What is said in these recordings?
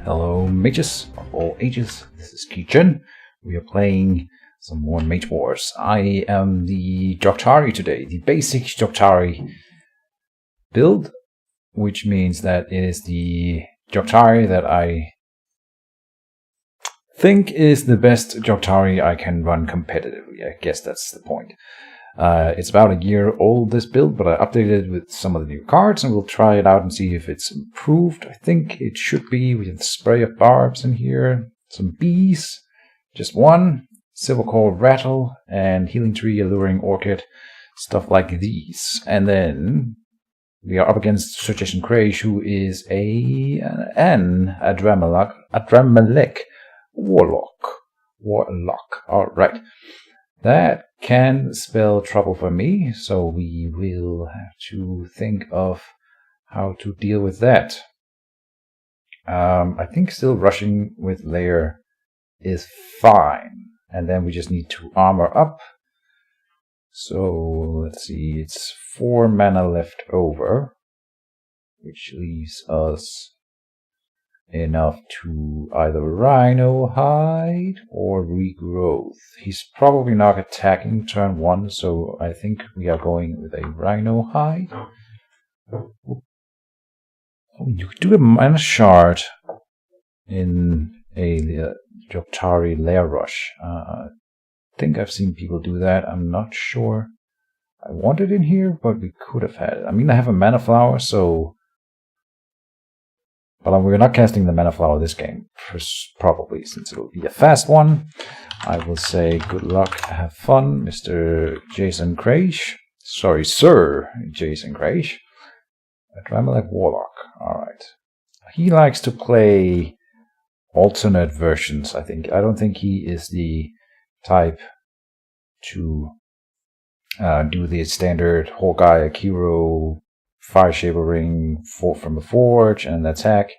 Hello mages of all ages, this is Keejchen. We are playing some more Mage Wars. I am the Johktari today, the basic Johktari build, which means that it is the Johktari that I think is the best Johktari I can run competitively. I guess that's the point. It's about a year old, this build, but I updated it with some of the new cards, and we'll try it out and see if it's improved. I think it should be. We have the Spray of Barbs in here, some bees, just one, Silver Core Rattle, and Healing Tree, Alluring Orchid, stuff like these. And then we are up against Keejchen Krage, who is an Adramelech Warlock. Alright. That can spell trouble for me, so we will have to think of how to deal with that. I think still rushing with layer is fine, and then we just need to armor up. So let's see, it's 4 mana left over, which leaves us enough to either Rhino Hide or Regrowth. He's probably not attacking turn 1, so I think we are going with a Rhino Hide. Oh, you could do a mana shard in a Johktari Lair Rush. I think I've seen people do that. I'm not sure I want it in here, but we could have had it. I mean, I have a Mana Flower, so... But we're not casting the Mana Flower this game, probably, since it will be a fast one. I will say good luck, have fun, Mr. Keejchen Krage. Sorry, Sir Keejchen Krage. Adramelech Warlock, alright. He likes to play alternate versions, I think. I don't think he is the type to do the standard Hawkeye, Akiro, Fire Shaper Ring from a Forge and attack.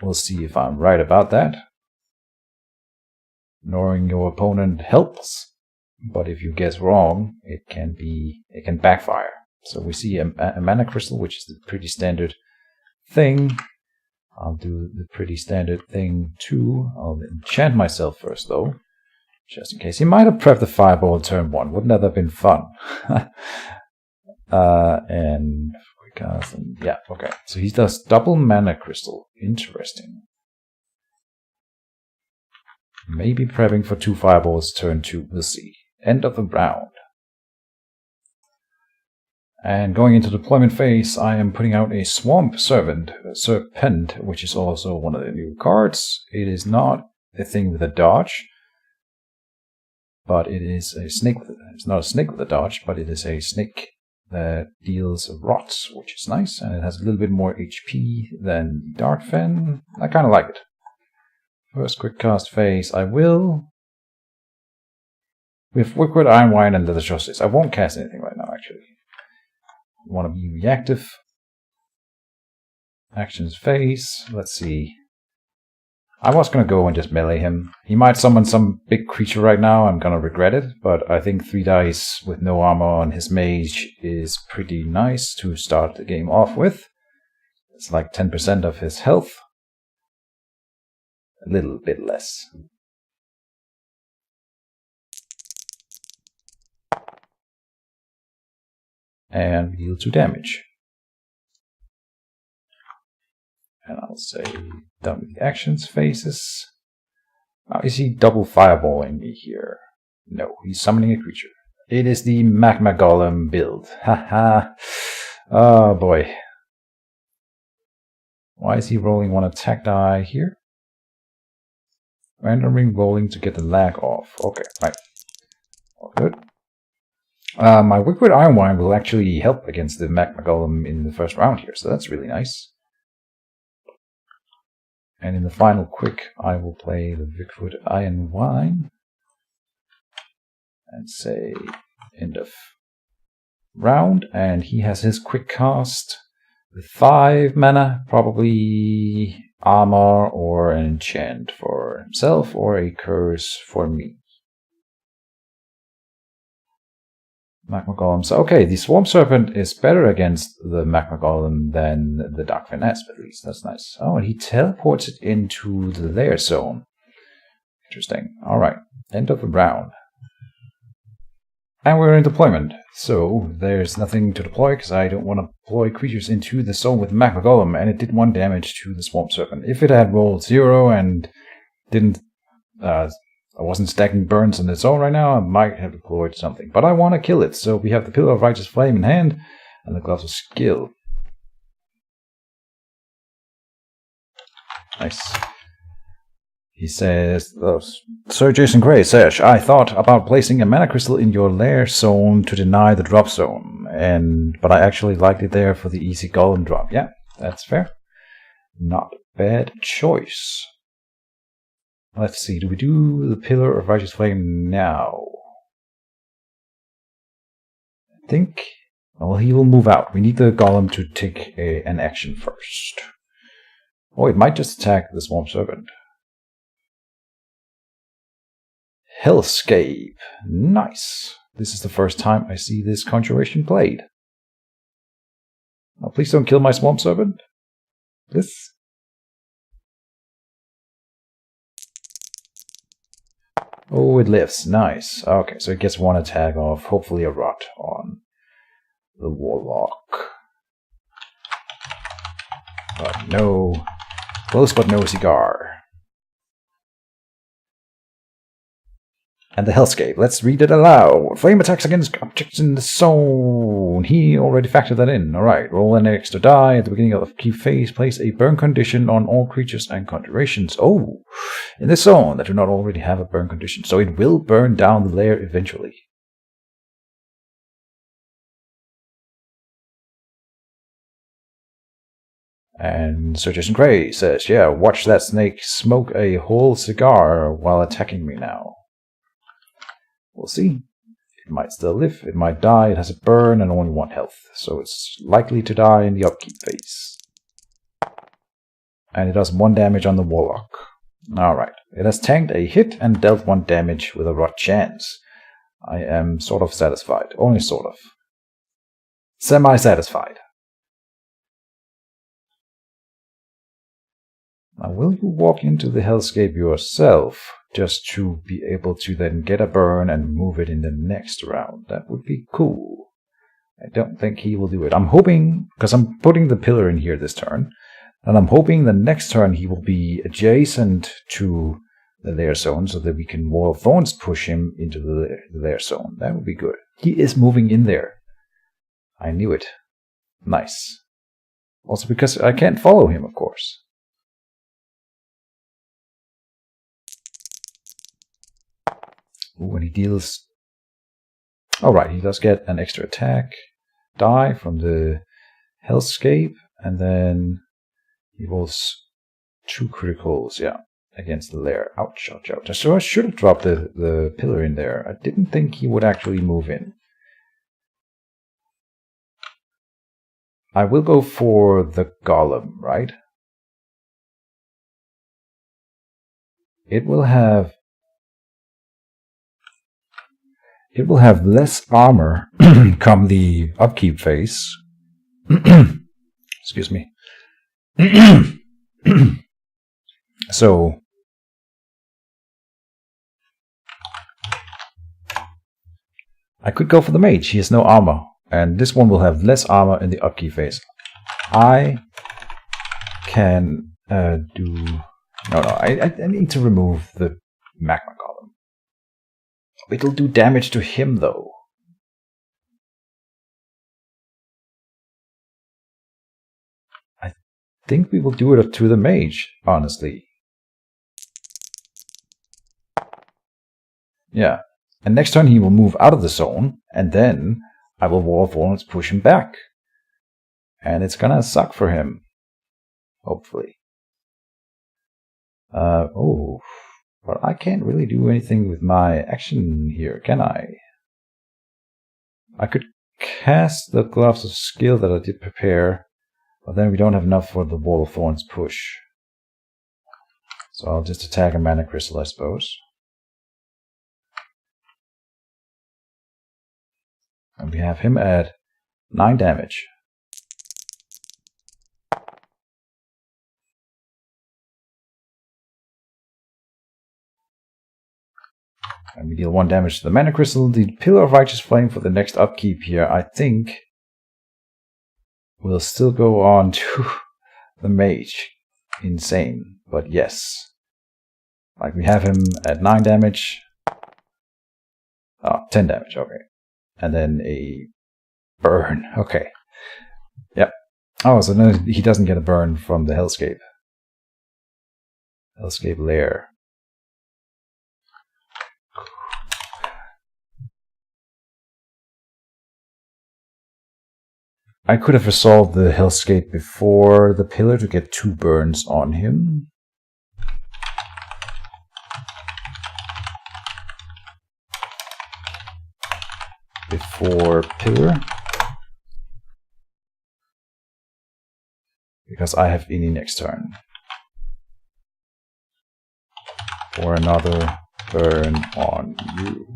We'll see if I'm right about that. Ignoring your opponent helps, but if you guess wrong, it can backfire. So we see a mana crystal, which is the pretty standard thing. I'll do the pretty standard thing too. I'll enchant myself first though, just in case. He might have prepped the fireball turn 1. Wouldn't that have been fun? And yeah, okay. So he does double mana crystal. Interesting. Maybe prepping for 2 fireballs turn 2. We'll see. End of the round. And going into deployment phase, I am putting out a Swamp Serpent, which is also one of the new cards. It is not a thing with a dodge, but it is a snake. It's not a snake with a dodge, but it is a snake that deals rots, which is nice, and it has a little bit more HP than Dart Fen. I kind of like it. First quick cast phase, I will. With Liquid Iron Wine and Leather Justice. I won't cast anything right now, actually. I want to be reactive. Actions phase. Let's see. I was going to go and just melee him. He might summon some big creature right now. I'm going to regret it. But I think 3 dice with no armor on his mage is pretty nice to start the game off with. It's like 10% of his health. A little bit less. And deal 2 damage. And I'll say done with the actions phases. Now, is he double fireballing me here? No, he's summoning a creature. It is the Magma Golem build. Haha. Oh boy. Why is he rolling 1 attack die here? Randomly rolling to get the lag off. Okay, right. All good. My Liquid Iron Wine will actually help against the Magma Golem in the first round here, so that's really nice. And in the final quick, I will play the Liquid Iron Wine and say end of round. And he has his quick cast with 5 mana, probably armor or an enchant for himself or a curse for me. Magma Golem. So, okay, the Swarm Serpent is better against the Magma Golem than the Dark Finesse, at least. That's nice. Oh, and he teleports it into the lair zone. Interesting. Alright, end of the round. And we're in deployment. So, there's nothing to deploy, because I don't want to deploy creatures into the zone with Magma Golem, and it did 1 damage to the Swarm Serpent. If it had rolled 0 and didn't... I wasn't stacking burns in the zone right now, I might have deployed something. But I want to kill it, so we have the Pillar of Righteous Flame in hand, and the Gloves of Skill. Nice. He says, Sir Jason Gray says, I thought about placing a mana crystal in your lair zone to deny the drop zone, but I actually liked it there for the easy golem drop. Yeah, that's fair. Not a bad choice. Let's see, do we do the Pillar of Righteous Flame now? I think... Well, he will move out. We need the Golem to take an action first. Oh, it might just attack the Swarm Serpent. Hellscape. Nice. This is the first time I see this Conjuration played. Oh, please don't kill my Swarm Serpent. This... Oh, it lives. Nice. Okay, so it gets 1 attack off. Hopefully a rot on the Warlock. But no... Close but no cigar. And the Hellscape. Let's read it aloud. Flame attacks against objects in the zone. He already factored that in. Alright, roll an extra die at the beginning of the upkeep phase. Place a burn condition on all creatures and conjurations. Oh, in the zone that do not already have a burn condition. So it will burn down the lair eventually. And Sir Jason Gray says, yeah, watch that snake smoke a whole cigar while attacking me now. We'll see. It might still live, it might die, it has a burn and only 1 health. So it's likely to die in the upkeep phase. And it does 1 damage on the Warlock. Alright, it has tanked a hit and dealt 1 damage with a rot chance. I am sort of satisfied. Only sort of. Semi-satisfied. Now, will you walk into the Hellscape yourself, just to be able to then get a burn and move it in the next round? That would be cool. I don't think he will do it. I'm hoping, because I'm putting the pillar in here this turn, and I'm hoping the next turn he will be adjacent to the lair zone, so that we can Wall of Thorns push him into the lair zone. That would be good. He is moving in there. I knew it. Nice. Also because I can't follow him, of course. When he deals... Alright, he does get an extra attack die from the Hellscape, and then he rolls 2 criticals, yeah, against the lair. Ouch, ouch, ouch. So I should have dropped the pillar in there. I didn't think he would actually move in. I will go for the Golem, right? It will have less armor come the upkeep phase. Excuse me. So I could go for the Mage. He has no armor, and this one will have less armor in the upkeep phase. I can do... No, I need to remove the Magma Golem. It'll do damage to him, though. I think we will do it to the Mage, honestly. Yeah. And next turn he will move out of the zone, and then I will Wall of Thorns push him back. And it's gonna suck for him. Hopefully. Oh... But I can't really do anything with my action here, can I? I could cast the Gloves of Skill that I did prepare, but then we don't have enough for the Wall of Thorns push. So I'll just attack a Mana Crystal, I suppose. And we have him at 9 damage. And we deal 1 damage to the mana crystal. The Pillar of Righteous Flame for the next upkeep here, I think, will still go on to the Mage. Insane, but yes. Like, we have him at 9 damage. Oh, 10 damage, okay. And then a burn, okay. Yep. Oh, so no, he doesn't get a burn from the Hellscape. Hellscape Lair. I could have resolved the Hellscape before the Pillar to get 2 burns on him. Before Pillar. Because I have Ini next turn. For another burn on you.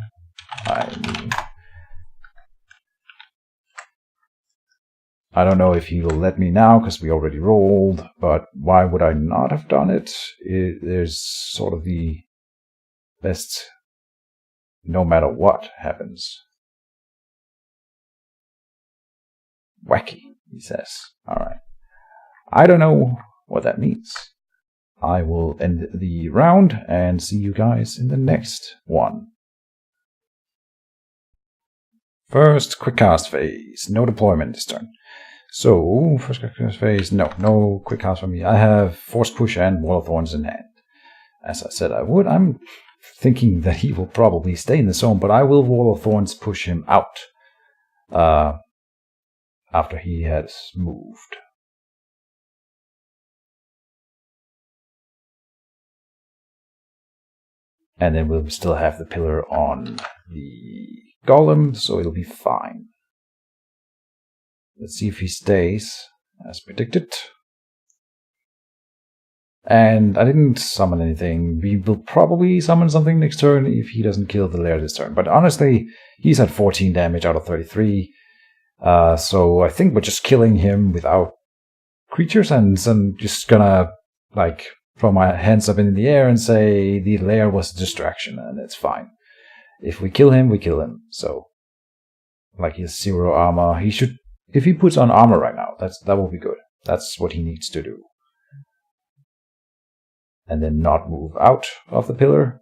I don't know if he will let me now, because we already rolled, but why would I not have done it? There's sort of the best no matter what happens. Wacky, he says. Alright. I don't know what that means. I will end the round and see you guys in the next one. First quick cast phase. No deployment this turn. So, first quick cast phase, no quick cast for me. I have Force Push and Wall of Thorns in hand. As I said I would. I'm thinking that he will probably stay in the zone, but I will Wall of Thorns push him out after he has moved. And then we'll still have the Pillar on the Golem, so it'll be fine. Let's see if he stays, as predicted. And I didn't summon anything. We will probably summon something next turn if he doesn't kill the lair this turn. But honestly, he's at 14 damage out of 33. So I think we're just killing him without creatures, and I'm just gonna, like, throw my hands up in the air and say the lair was a distraction, and it's fine. If we kill him, we kill him. So, like, he has 0 armor. He should, if he puts on armor right now, that will be good. That's what he needs to do. And then not move out of the Pillar.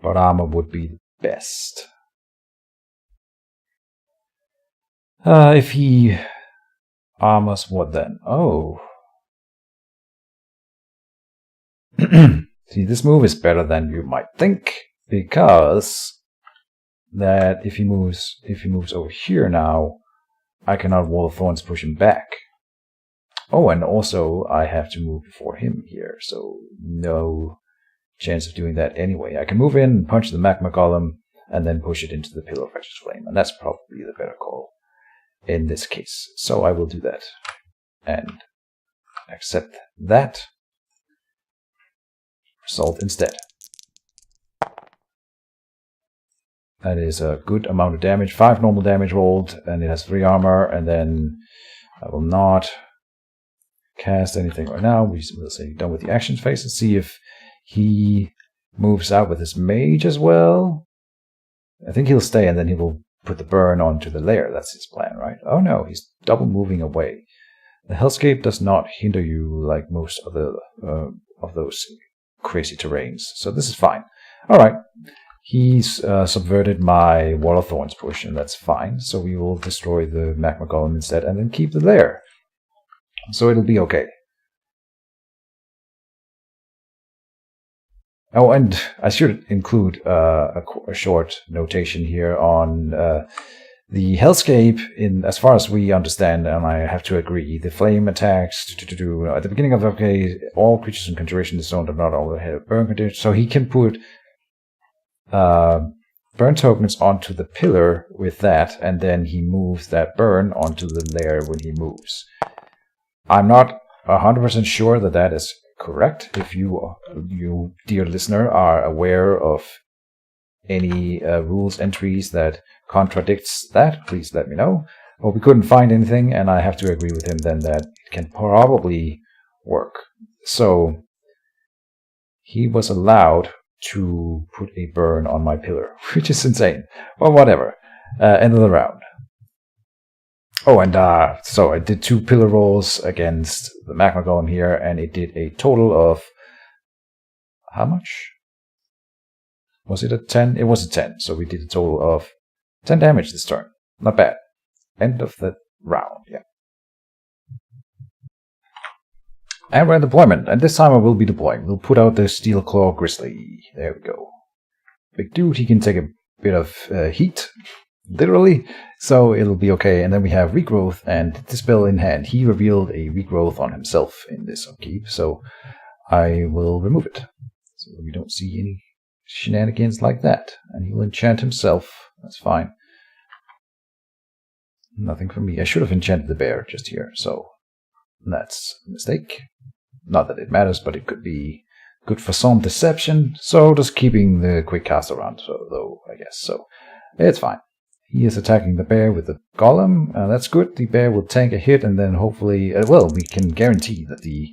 But armor would be the best. If he armors, what then? Oh. See, this move is better than you might think, because that if he moves over here now, I cannot Wall of Thorns push him back. Oh, and also I have to move before him here, so no chance of doing that anyway. I can move in, punch the Magma Golem, and then push it into the Pillar of Righteous Flame, and that's probably the better call in this case. So I will do that and accept that result instead. That is a good amount of damage. 5 normal damage rolled, and it has 3 armor, and then I will not cast anything right now. We will say done with the action phase and see if he moves out with his Mage as well. I think he'll stay, and then he will put the burn onto the lair. That's his plan, right? Oh no, he's double moving away. The Hellscape does not hinder you like most of the of those crazy terrains, so this is fine. All right, he's subverted my Wall of Thorns push, and that's fine. So we will destroy the Magma Golem instead, and then keep the lair. So it'll be okay. Oh, and I should include a short notation here on the Hellscape. In as far as we understand, and I have to agree, the flame attacks at the beginning of the phase, all creatures in conjuration this zone do not all have burn condition. So he can put burn tokens onto the Pillar with that, and then he moves that burn onto the lair when he moves. I'm not 100% sure that that is correct. If you, dear listener, are aware of any rules entries that contradicts that, please let me know. Well, we couldn't find anything, and I have to agree with him then that it can probably work. So he was allowed to put a burn on my pillar, which is insane. Well, whatever. End of the round. Oh, and so I did 2 pillar rolls against the Magma Golem here, and it did a total of... how much? Was it a 10? It was a 10, so we did a total of 10 damage this turn. Not bad. End of the round, yeah. And we're in deployment, and this time I will be deploying. We'll put out the Steel Claw Grizzly. There we go. Big dude, he can take a bit of heat, literally, so it'll be okay. And then we have Regrowth and Dispel in hand. He revealed a Regrowth on himself in this upkeep, so I will remove it. So we don't see any shenanigans like that. And he will enchant himself. That's fine. Nothing for me. I should have enchanted the bear just here, so that's a mistake. Not that it matters, but it could be good for some deception. So just keeping the quick cast around, though, I guess. So it's fine. He is attacking the bear with the golem. That's good. The bear will tank a hit, and then hopefully, well, we can guarantee that the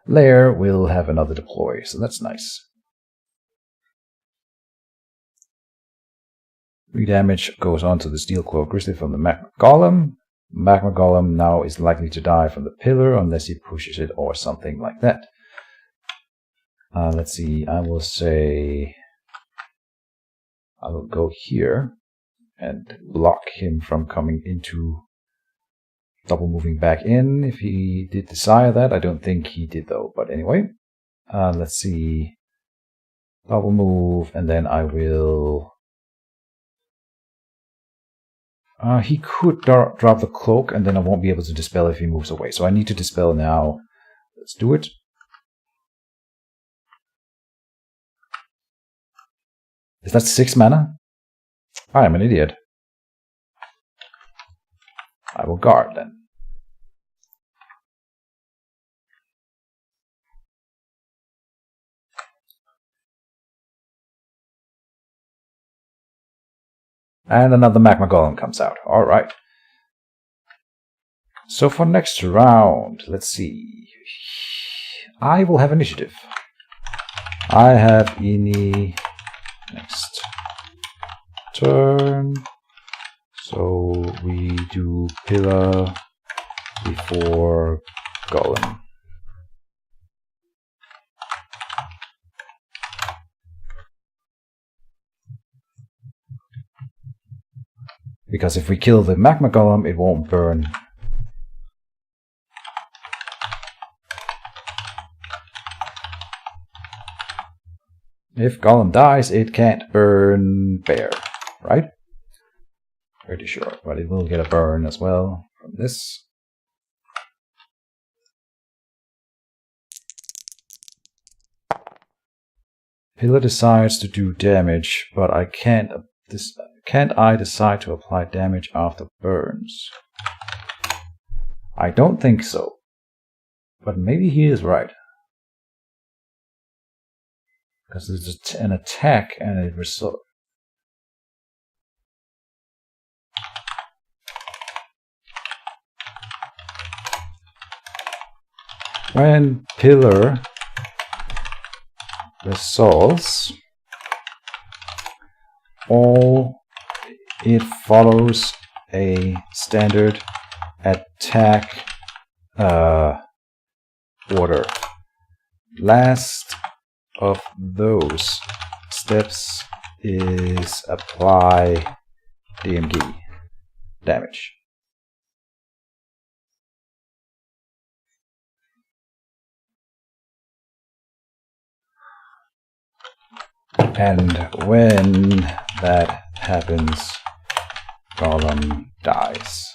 lair will have another deploy. So that's nice. 3 damage goes on to the Steel Claw Grizzly from the Magma Golem. Magma Golem now is likely to die from the pillar unless he pushes it or something like that. Let's see, I will say I will go here and block him from coming into double moving back in if he did desire that. I don't think he did though, but anyway. Let's see, double move, and then I will... he could drop the cloak, and then I won't be able to dispel if he moves away. So I need to dispel now. Let's do it. Is that 6 mana? I am an idiot. I will guard then. And another Magma Golem comes out. Alright. So for next round, let's see. I will have initiative. I have ini next turn. So we do pillar before golem. Because if we kill the Magma Golem, it won't burn. If Golem dies, it can't burn bear, right? Pretty sure, but it will get a burn as well from this. Pillar decides to do damage, but I can't I decide to apply damage after burns? I don't think so. But maybe he is right. Because there's an attack and a result. When pillar resolves, it follows a standard attack order. Last of those steps is apply DMG damage. And when that happens, Golem dies.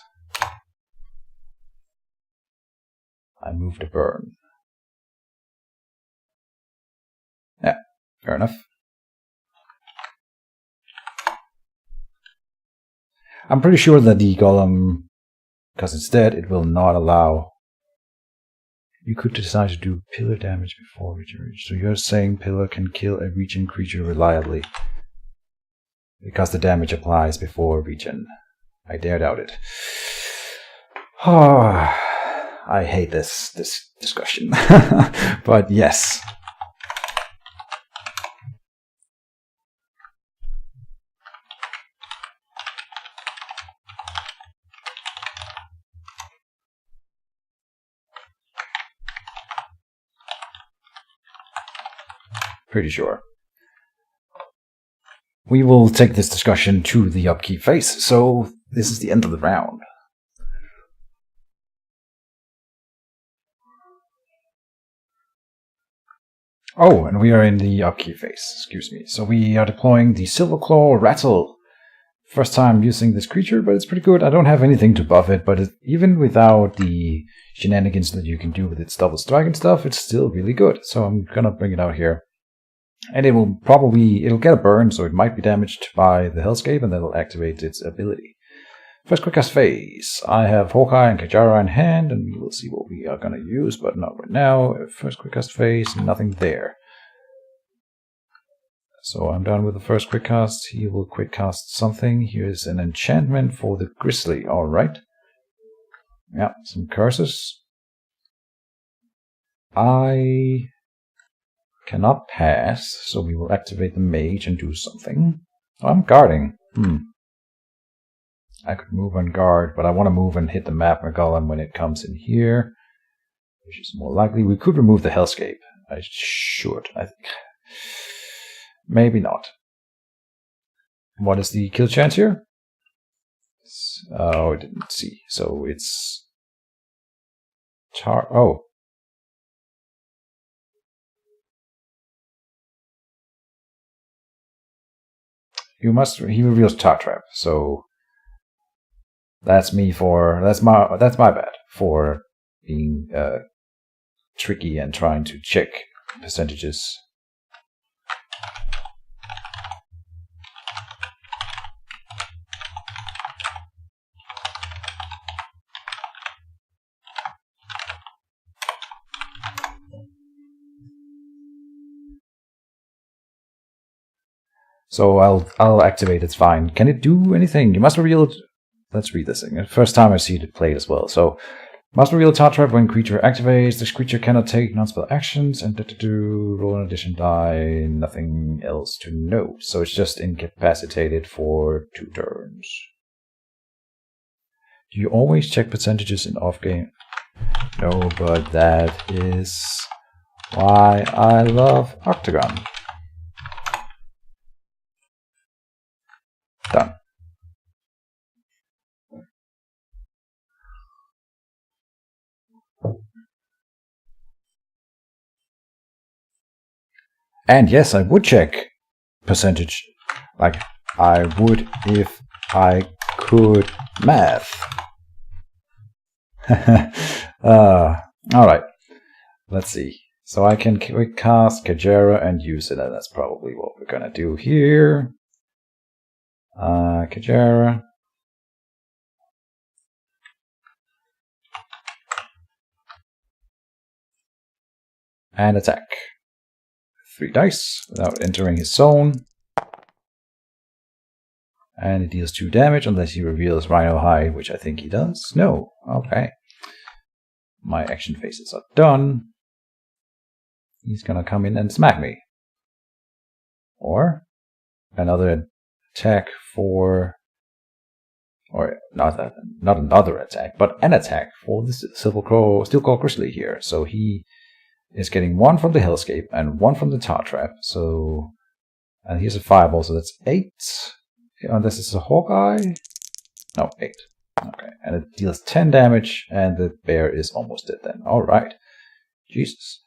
I move to burn. Yeah, fair enough. I'm pretty sure that the Golem, because it's dead, it will not allow You could decide to do pillar damage before regeneration. So you're saying pillar can kill a regen creature reliably. Because the damage applies before regen. I dare doubt it. Oh, I hate this discussion. But yes. Pretty sure. We will take this discussion to the upkeep phase, so this is the end of the round. Oh, and we are in the upkeep phase, excuse me. So we are deploying the Silverclaw Rattle. First time using this creature, but it's pretty good. I don't have anything to buff it, but even without the shenanigans that you can do with its double strike and stuff, it's still really good. So I'm gonna bring it out here. And it'll get a burn, so it might be damaged by the Hellscape, and that'll activate its ability. First quick cast phase. I have Hawkeye and Keejchen in hand, and we'll see what we are going to use, but not right now. First quick cast phase, nothing there. So I'm done with the first quick cast. He will quick cast something. Here's an enchantment for the Grizzly. Alright. Yeah, some curses. I cannot pass, so we will activate the Mage and do something. Oh, I'm guarding. I could move and guard, but I want to move and hit the Magma Golem when it comes in here, which is more likely. We could remove the Hellscape. I should, I think. Maybe not. What is the kill chance here? Oh, I didn't see. So it's... Oh. He reveals Tar Trap, so that's my bad for being tricky and trying to check percentages. So I'll activate, it's fine. Can it do anything? You must reveal... Let's read this thing. First time I see it played as well. So, must reveal Tar Trap when creature activates. This creature cannot take non-spell actions. And roll an addition die. Nothing else to note. So it's just incapacitated for 2 turns. Do you always check percentages in off-game? No, but that is why I love Octagon. Done. And yes, I would check percentage, like I would if I could math. Alright, let's see. So I can quick cast Keejchen and use it, and that's probably what we're gonna do here. Keejchen. And attack. 3 dice without entering his zone. And it deals 2 damage unless he reveals Rhino Hide, which I think he does. No. Okay. My action phases are done. He's gonna come in and smack me. Or another attack for... Or not another attack, but an attack for the Steelclaw Grizzly here. So he is getting 1 from the Hellscape and 1 from the Tar Trap. So, and here's a Fireball, so that's 8. And this is a Hawkeye. No, 8. Okay, and it deals 10 damage, and the bear is almost dead then. Alright. Jesus.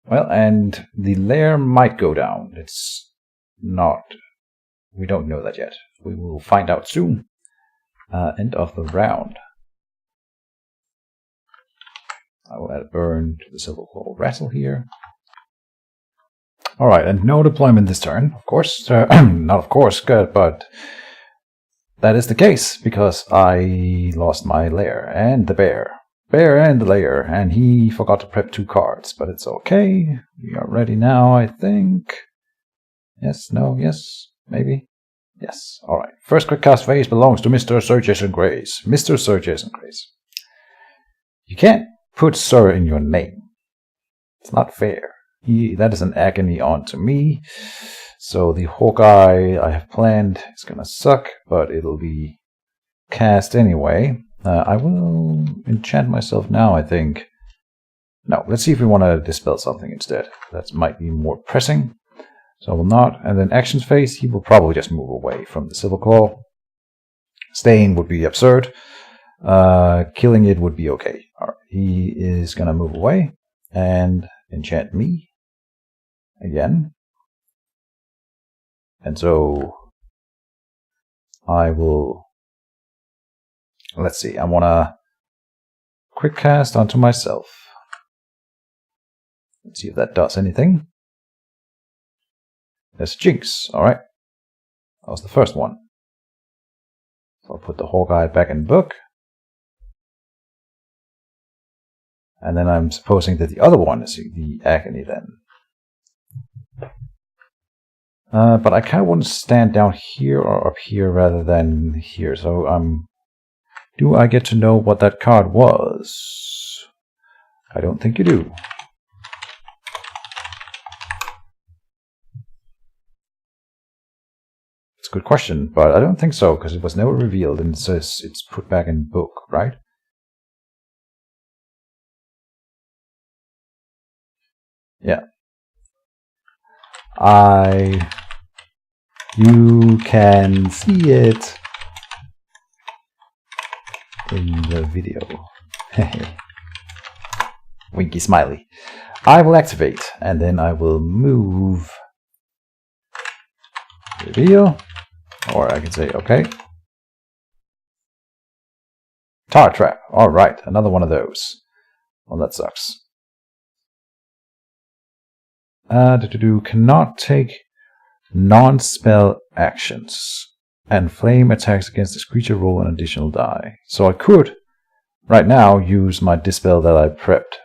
Well, and the lair might go down. It's not. We don't know that yet. We will find out soon. End of the round. I will add a burn to the Silverclaw Rattle here. Alright, and no deployment this turn, of course. Not of course, good, but that is the case, because I lost my lair and the bear. Bear and Lair, and he forgot to prep 2 cards, but it's okay. We are ready now, I think. Yes, no, yes, maybe. Yes, alright. First quick cast phase belongs to Mr. Sir Jason Grace. Mr. Sir Jason Grace. You can't put Sir in your name. It's not fair. That is an agony onto me. So the Hawkeye I have planned is gonna suck, but it'll be cast anyway. I will enchant myself now, I think. No, let's see if we want to dispel something instead. That might be more pressing. So I will not. And then actions phase, he will probably just move away from the Silver Claw. Staying would be absurd. Killing it would be okay. All right. He is going to move away and enchant me again. And so I will... Let's see, I want to quick cast onto myself. Let's see if that does anything. There's Jinx, alright. That was the first one. So I'll put the Hawkeye back in book. And then I'm supposing that the other one is the Agony then. But I kind of want to stand down here or up here rather than here, so do I get to know what that card was? I don't think you do. It's a good question, but I don't think so, because it was never revealed, and it says it's put back in book, right? Yeah. You can see it in the video. Winky smiley. I will activate, and then I will move reveal, or I can say okay. Tar trap. All right, another one of those. Well, that sucks. Cannot take non-spell actions. And flame attacks against this creature roll an additional die. So I could, right now, use my dispel that I prepped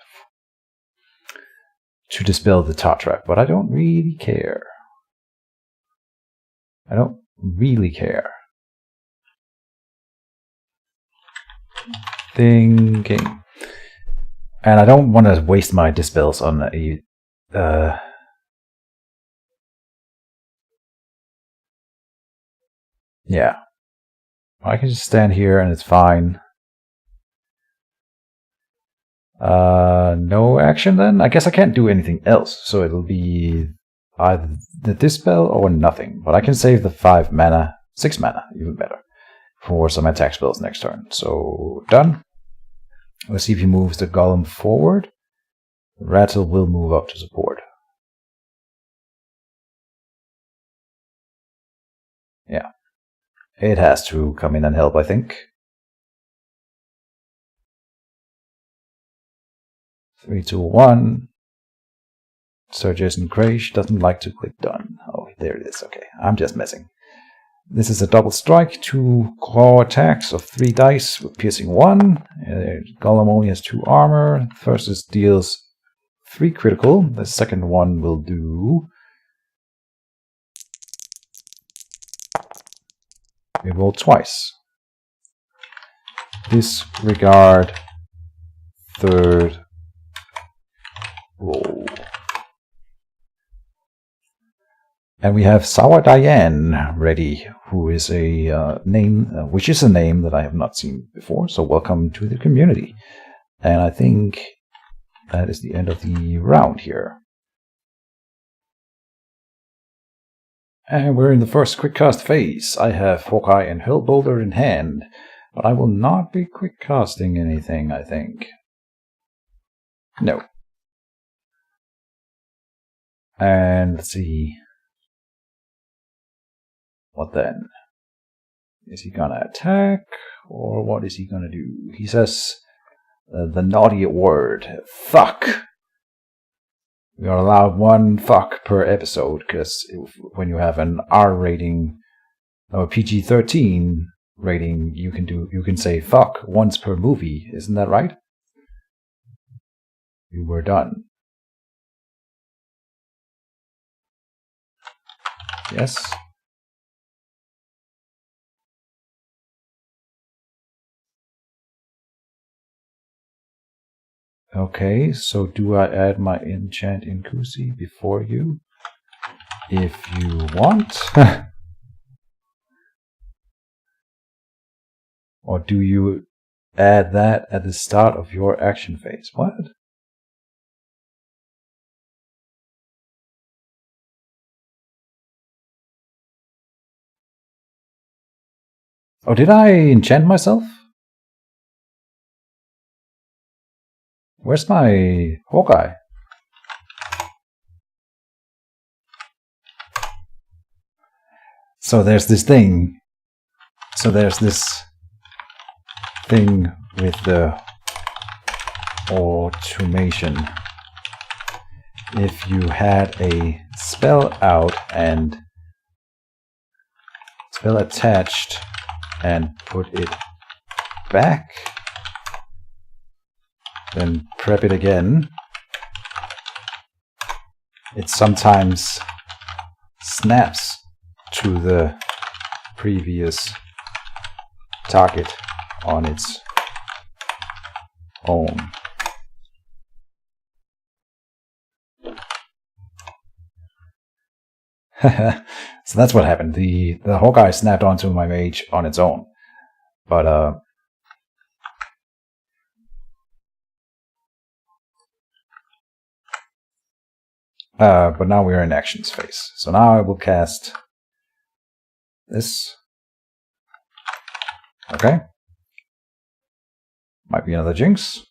to dispel the Tar Trap, but I don't really care. I don't really care. Thinking. And I don't want to waste my dispels on a... yeah. I can just stand here and it's fine. No action then? I guess I can't do anything else, so it'll be either the dispel or nothing. But I can save the 5 mana, 6 mana, even better, for some attack spells next turn. So, done. Let's see if he moves the Golem forward. Rattle will move up to support. Yeah. It has to come in and help, I think. 3, 2, 1. Sir Jason Grace doesn't like to click done. Oh, there it is. Okay, I'm just messing. This is a double strike, 2 claw attacks of 3 dice with piercing 1. Golem only has 2 armor. The first deals 3 critical. The second one will do... we roll twice. Disregard third roll. And we have Sour Diane ready, who is a name, which is a name that I have not seen before. So welcome to the community. And I think that is the end of the round here. And we're in the first quick cast phase. I have Hawkeye and Hellbolter in hand, but I will not be quick casting anything, I think. No. And let's see. What then? Is he gonna attack, or what is he gonna do? He says the naughty word, fuck. We are allowed 1 fuck per episode, because when you have an R rating, or PG-13 rating, you can say fuck once per movie, isn't that right? we were done. Yes. Okay, so do I add my enchant Inkusi before you? If you want. Or do you add that at the start of your action phase? What? Oh, did I enchant myself? Where's my Hawkeye? So there's this thing. So there's this thing with the automation. If you had a spell out and spell attached and put it back, then prep it again, it sometimes snaps to the previous target on its own. So that's what happened. The Hawkeye snapped onto my mage on its own. But now we're in actions phase. So now I will cast this. Okay. Might be another Jinx.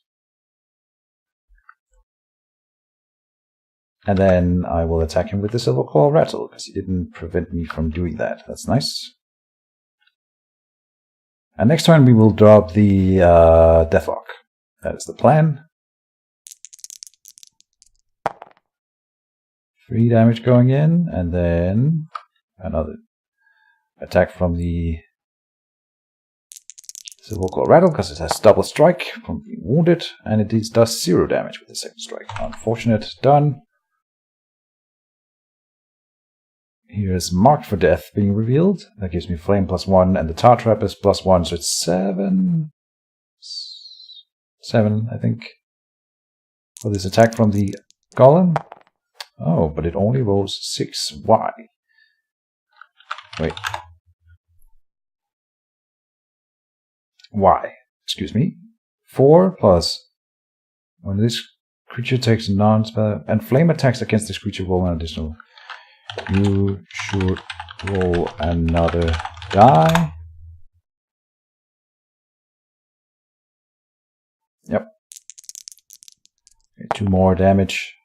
And then I will attack him with the Silver Claw Rattle, because he didn't prevent me from doing that. That's nice. And next turn we will drop the Deathlock. That is the plan. 3 damage going in, and then another attack from the Silver Claw Rattle, because it has double strike from being wounded, and it does 0 damage with the second strike. Unfortunate, done. Here is Marked for Death being revealed. That gives me Flame +1, and the Tar Trap is +1, so it's 7. 7, I think. For this attack from the Golem. Oh, but it only rolls 6. Why? Wait. Why? Excuse me. 4 plus. When this creature takes a non-spell and flame attacks against this creature, roll an additional. You should roll another die. Yep. Okay, 2 more damage.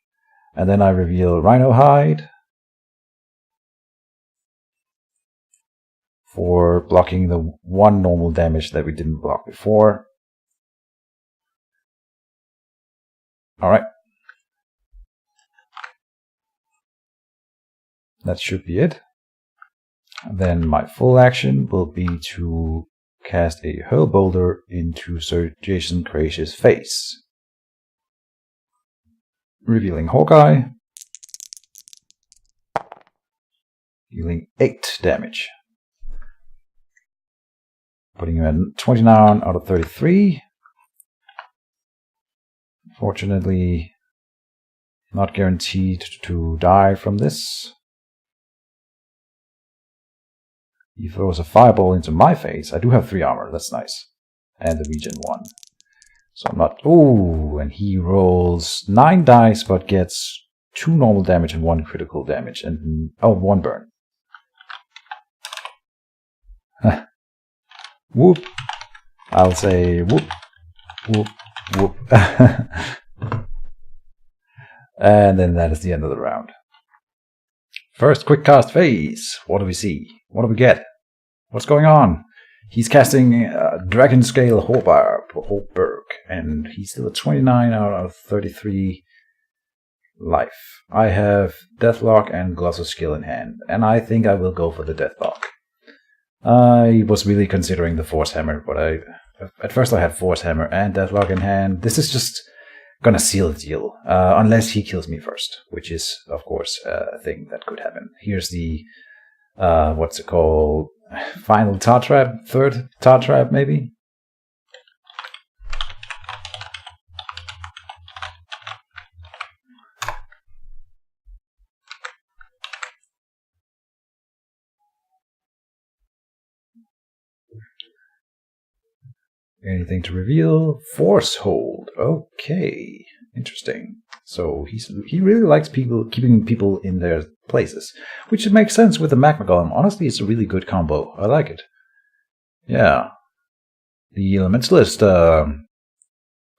And then I reveal Rhino Hide for blocking the 1 normal damage that we didn't block before. Alright. That should be it. And then my full action will be to cast a Hurl Boulder into Sir Jason Craish's face. Revealing Hawkeye. Dealing 8 damage. Putting him at 29 out of 33. Fortunately, not guaranteed to die from this. He throws a fireball into my face. I do have 3 armor, that's nice. And the regen 1. So I'm not... Ooh, and he rolls 9 dice, but gets 2 normal damage and 1 critical damage. And 1 burn. Whoop. I'll say whoop, whoop, whoop. And then that is the end of the round. First quick cast phase. What do we see? What do we get? What's going on? He's casting Dragon Scale Hallberg, and he's still at 29 out of 33 life. I have Deathlock and Gloss of Skill in hand, and I think I will go for the Deathlock. I was really considering the Force Hammer, but at first I had Force Hammer and Deathlock in hand. This is just gonna seal the deal, unless he kills me first, which is, of course, a thing that could happen. Here's the, what's it called? Final tar trap? Third tar trap, maybe? Anything to reveal? Force hold. Okay, interesting. So he really likes keeping people in their places, which makes sense with the Magma Golem. Honestly, it's a really good combo. I like it. Yeah, the Elementalist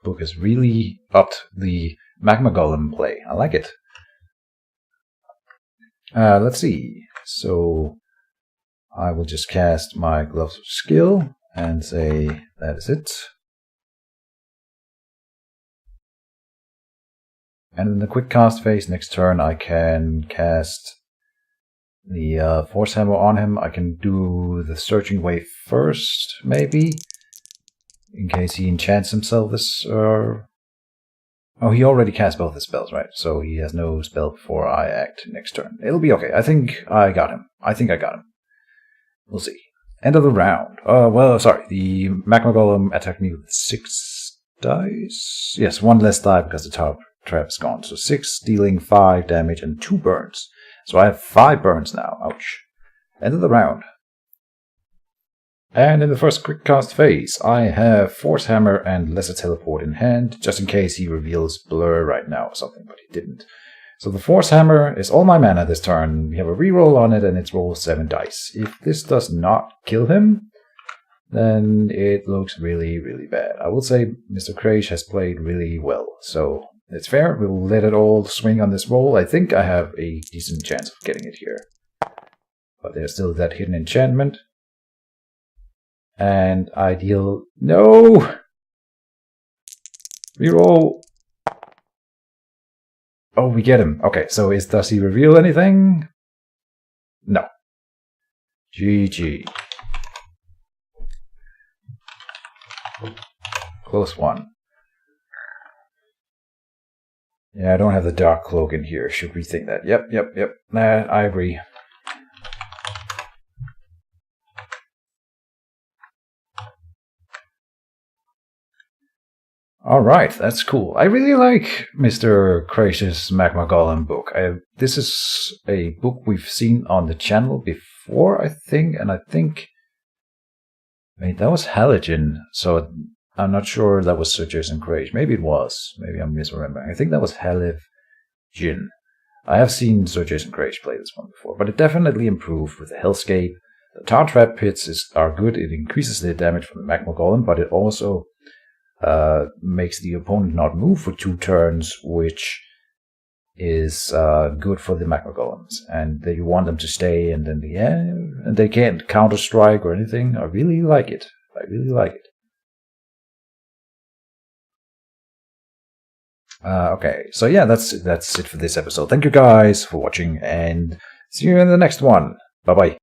book has really upped the Magma Golem play. I like it. Let's see. So I will just cast my Gloves of Skill and say that is it. And in the quick cast phase next turn I can cast the Force Hammer on him. I can do the Searching Wave first, maybe, in case he enchants himself this... Oh, he already cast both his spells, right? So he has no spell before I act next turn. It'll be okay. I think I got him. We'll see. End of the round. The Magma Golem attacked me with 6 dice. Yes, 1 less die because the top trap is gone. So 6, dealing 5 damage and 2 burns. So I have 5 burns now. Ouch. End of the round. And in the first quick cast phase, I have Force Hammer and Lesser Teleport in hand, just in case he reveals Blur right now or something, but he didn't. So the Force Hammer is all my mana this turn. We have a reroll on it and it rolls 7 dice. If this does not kill him, then it looks really, really bad. I will say Mr. Keejchen has played really well, so it's fair. We'll let it all swing on this roll. I think I have a decent chance of getting it here. But there's still that hidden enchantment. And I deal... No! Reroll! Oh, we get him. Okay, so does he reveal anything? No. GG. Close one. Yeah, I don't have the Dark Cloak in here. Should rethink that. Yep. Nah, I agree. Alright, that's cool. I really like Mr. Keejchen's Magma Golem book. This is a book we've seen on the channel before, I think, and I think... Wait, that was Halogen, so I'm not sure that was Sir Jason Keejchen. Maybe it was. Maybe I'm misremembering. I think that was Halogen. I have seen Sir Jason Keejchen play this one before, but it definitely improved with the Hellscape. The Tar Trap Pits are good. It increases the damage from the Magma Golem, but it also... makes the opponent not move for 2 turns, which is good for the Magma Golems. And you want them to stay, and then and they can't counter strike or anything. I really like it. Okay, so yeah, that's it for this episode. Thank you guys for watching, and see you in the next one. Bye bye.